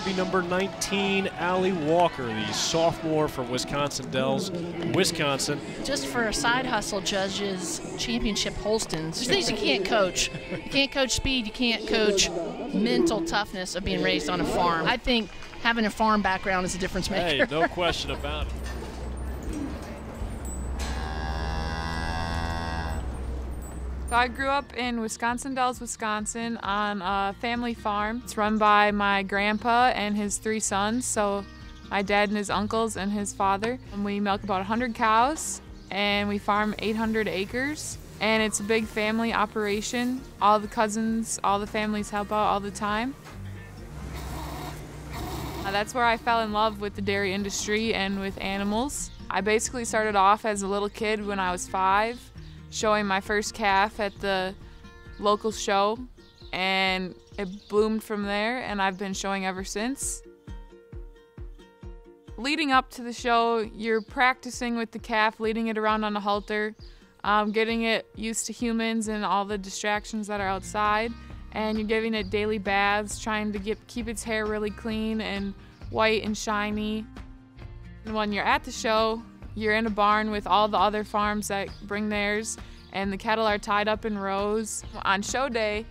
would be number 19, Alli Walker, the sophomore from Wisconsin Dells, Wisconsin. Just for a side hustle, judges championship Holsteins. There's things you can't coach. You can't coach speed. You can't coach mental toughness of being raised on a farm. I think having a farm background is a difference maker. Hey, no question about it. So I grew up in Wisconsin Dells, Wisconsin on a family farm. It's run by my grandpa and his 3 sons, so my dad and his uncles and his father. And we milk about 100 cows and we farm 800 acres. And it's a big family operation. All the cousins, all the families help out all the time. That's where I fell in love with the dairy industry and with animals. I basically started off as a little kid when I was 5. Showing my first calf at the local show, and it bloomed from there, and I've been showing ever since. Leading up to the show, you're practicing with the calf, leading it around on a halter, getting it used to humans and all the distractions that are outside, and you're giving it daily baths, trying to keep its hair really clean and white and shiny. And when you're at the show, you're in a barn with all the other farms that bring theirs, and the cattle are tied up in rows. On show day,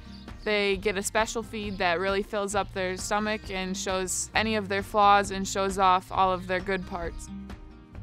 they get a special feed that really fills up their stomach and shows any of their flaws and shows off all of their good parts.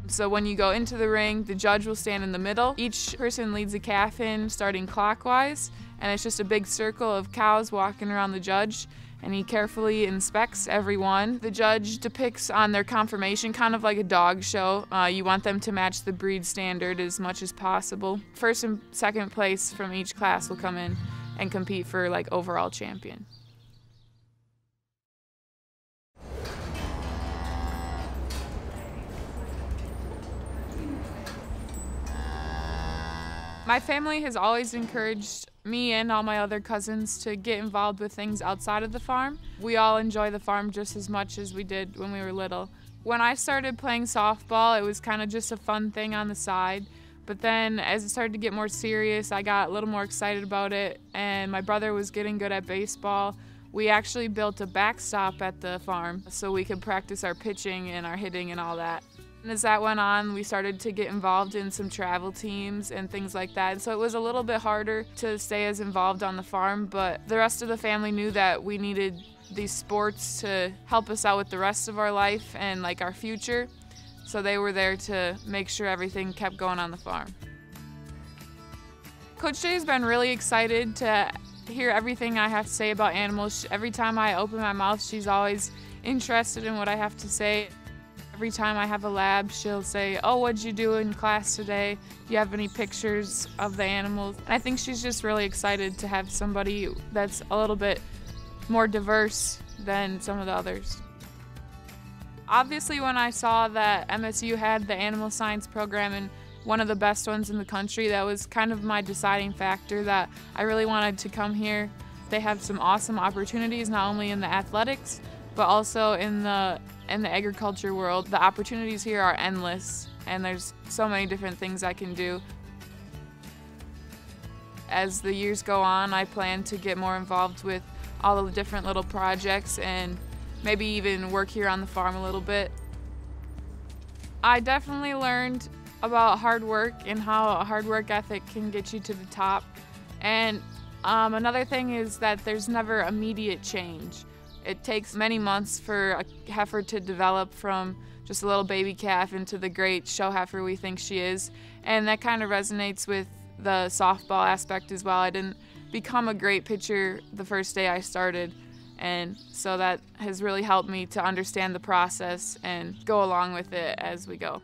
So when you go into the ring, the judge will stand in the middle. Each person leads a calf in, starting clockwise, and it's just a big circle of cows walking around the judge, and he carefully inspects every one. The judge depicts on their conformation, kind of like a dog show. You want them to match the breed standard as much as possible. First and second place from each class will come in and compete for like overall champion. My family has always encouraged me and all my other cousins to get involved with things outside of the farm. We all enjoy the farm just as much as we did when we were little. When I started playing softball, it was kind of just a fun thing on the side. But then as it started to get more serious, I got a little more excited about it, and my brother was getting good at baseball. We actually built a backstop at the farm so we could practice our pitching and our hitting and all that. And as that went on, we started to get involved in some travel teams and things like that. And so it was a little bit harder to stay as involved on the farm, but the rest of the family knew that we needed these sports to help us out with the rest of our life and like our future. So they were there to make sure everything kept going on the farm. Coach Jay's been really excited to hear everything I have to say about animals. Every time I open my mouth, she's always interested in what I have to say. Every time I have a lab, she'll say, "Oh, what'd you do in class today? Do you have any pictures of the animals?" And I think she's just really excited to have somebody that's a little bit more diverse than some of the others. Obviously, when I saw that MSU had the animal science program and one of the best ones in the country, that was kind of my deciding factor that I really wanted to come here. They have some awesome opportunities, not only in the athletics, but also in the agriculture world. The opportunities here are endless, and there's so many different things I can do. As the years go on, I plan to get more involved with all the different little projects and maybe even work here on the farm a little bit. I definitely learned about hard work and how a hard work ethic can get you to the top. And another thing is that there's never immediate change. It takes many months for a heifer to develop from just a little baby calf into the great show heifer we think she is. And that kind of resonates with the softball aspect as well. I didn't become a great pitcher the first day I started, and so that has really helped me to understand the process and go along with it as we go.